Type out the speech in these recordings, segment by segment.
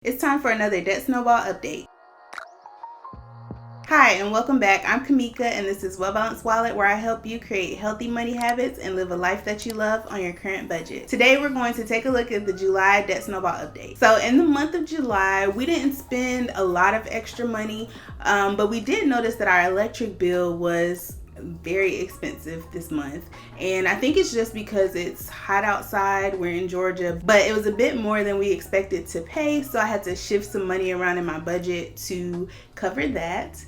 It's time for another Debt Snowball update. Hi, and welcome back. I'm Kamika, and this is Well Balanced Wallet, where I help you create healthy money habits and live a life that you love on your current budget. Today, we're going to take a look at the July Debt Snowball update. So in the month of July, we didn't spend a lot of extra money, but we did notice that our electric bill was very expensive this month, and I think it's just because it's hot outside. We're in Georgia, but it was a bit more than we expected to pay, so I had to shift some money around in my budget to cover that.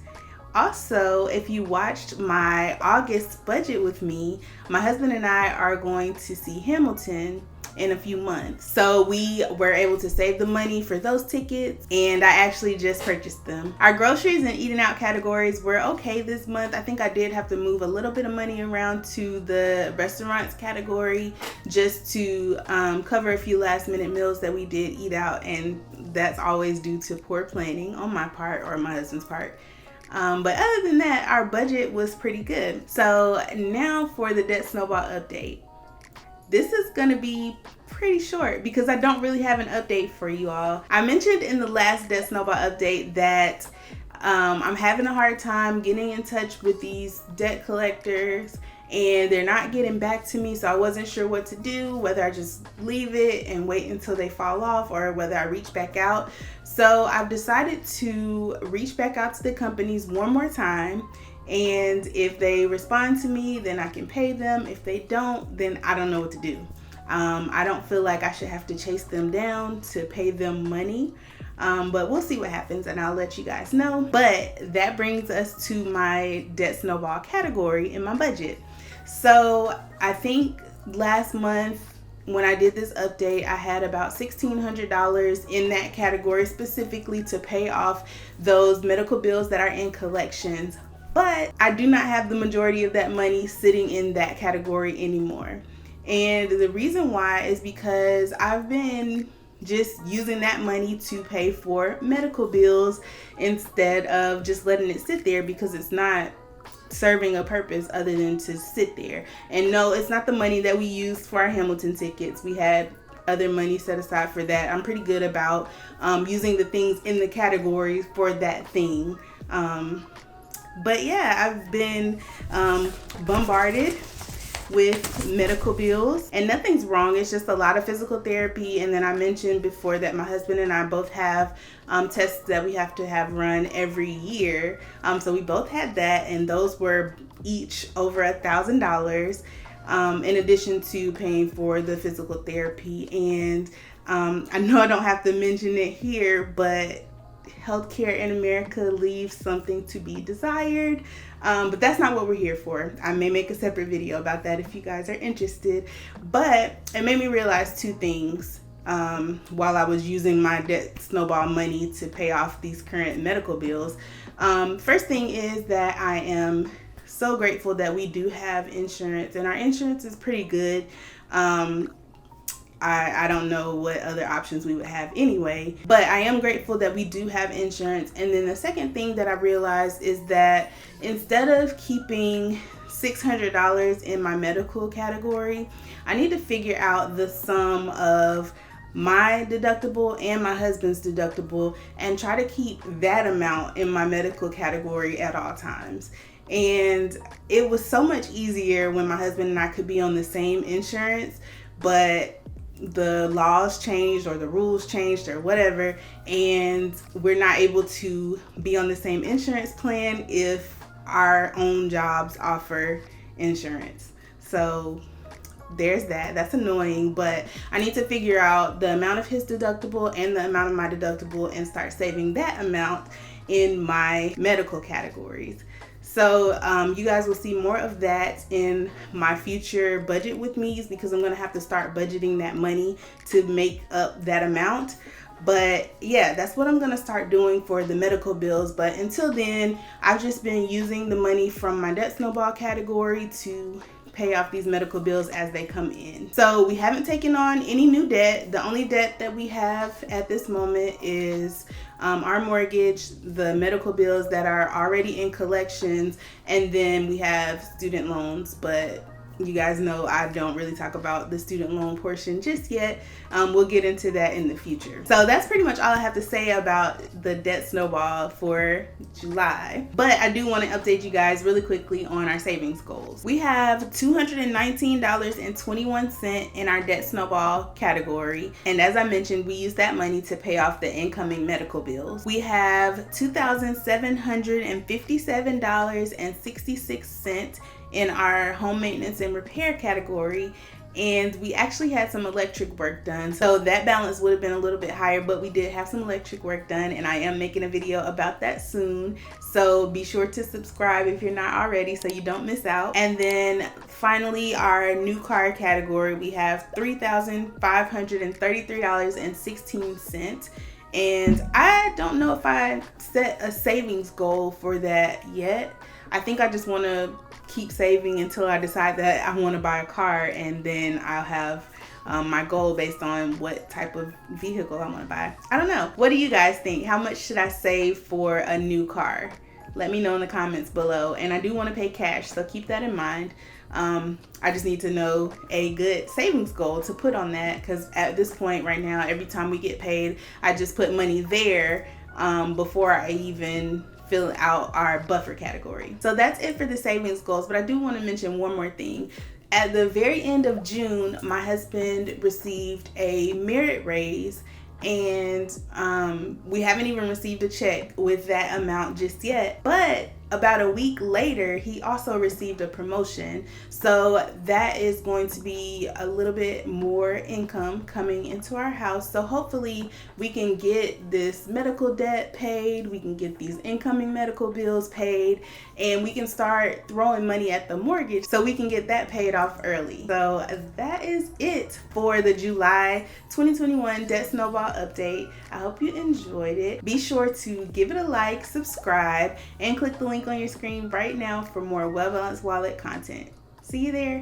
Also, if you watched my August budget with me, my husband and I are going to see Hamilton in a few months. So we were able to save the money for those tickets, and I actually just purchased them. Our groceries and eating out categories were okay this month. I think I did have to move a little bit of money around to the restaurants category just to cover a few last minute meals that we did eat out, and that's always due to poor planning on my part or my husband's part. But other than that, our budget was pretty good. So now for the Debt Snowball update. This is gonna be pretty short because I don't really have an update for you all. I mentioned in the last Debt Snowball update that I'm having a hard time getting in touch with these debt collectors, and they're not getting back to me, so I wasn't sure what to do, whether I just leave it and wait until they fall off or whether I reach back out. So I've decided to reach back out to the companies one more time, and if they respond to me, then I can pay them. If they don't, then I don't know what to do. I don't feel like I should have to chase them down to pay them money. But we'll see what happens, and I'll let you guys know. But that brings us to my Debt Snowball category in my budget. So I think last month when I did this update, I had about $1,600 in that category specifically to pay off those medical bills that are in collections. But I do not have the majority of that money sitting in that category anymore. And the reason why is because I've been just using that money to pay for medical bills instead of just letting it sit there, because it's not serving a purpose other than to sit there. And no, it's not the money that we used for our Hamilton tickets. We had other money set aside for that. I'm pretty good about using the things in the categories for that thing. But yeah, I've been bombarded with medical bills, and nothing's wrong. It's just a lot of physical therapy. And then I mentioned before that my husband and I both have tests that we have to have run every year. So we both had that, and those were each over $1,000 in addition to paying for the physical therapy. And I know I don't have to mention it here, but healthcare in America leaves something to be desired. But that's not what we're here for. I may make a separate video about that if you guys are interested. But it made me realize two things while I was using my Debt Snowball money to pay off these current medical bills. First thing is that I am so grateful that we do have insurance, and our insurance is pretty good. I don't know what other options we would have anyway, but I am grateful that we do have insurance. And then the second thing that I realized is that instead of keeping $600 in my medical category, I need to figure out the sum of my deductible and my husband's deductible and try to keep that amount in my medical category at all times. And it was so much easier when my husband and I could be on the same insurance, but the laws changed or the rules changed or whatever, and we're not able to be on the same insurance plan if our own jobs offer insurance. So there's that. That's annoying, but I need to figure out the amount of his deductible and the amount of my deductible and start saving that amount in my medical categories. So you guys will see more of that in my future budget with me's, because I'm going to have to start budgeting that money to make up that amount. But yeah, that's what I'm going to start doing for the medical bills. But until then, I've just been using the money from my Debt Snowball category to pay off these medical bills as they come in. So we haven't taken on any new debt. The only debt that we have at this moment is our mortgage, the medical bills that are already in collections, and then we have student loans. But You guys know I don't really talk about the student loan portion just yet. We'll get into that in the future. So that's pretty much all I have to say about the debt snowball for July. But I do want to update you guys really quickly on our savings goals. We have $219.21 in our debt snowball category. And as I mentioned, we use that money to pay off the incoming medical bills. We have $2,757.66 in our home maintenance and repair category, and we actually had some electric work done, so that balance would have been a little bit higher, but we did have some electric work done, and I am making a video about that soon, so be sure to subscribe if you're not already so you don't miss out. And then finally, our new car category, we have $3,533.16. And I don't know if I set a savings goal for that yet. I think I just want to keep saving until I decide that I want to buy a car, and then I'll have my goal based on what type of vehicle I want to buy. I don't know. What do you guys think? How much should I save for a new car? Let me know in the comments below. And I do want to pay cash, so keep that in mind. I just need to know a good savings goal to put on that, because at this point right now, every time we get paid, I just put money there before I even fill out our buffer category. So that's it for the savings goals, but I do want to mention one more thing. At the very end of June, my husband received a merit raise, and we haven't even received a check with that amount just yet, but about a week later, he also received a promotion. So that is going to be a little bit more income coming into our house. So hopefully we can get this medical debt paid, we can get these incoming medical bills paid, and we can start throwing money at the mortgage so we can get that paid off early. So that is it for the July 2021 Debt Snowball update. I hope you enjoyed it. Be sure to give it a like, subscribe, and click the link on your screen right now for more Well Balanced Wallet content. See you there.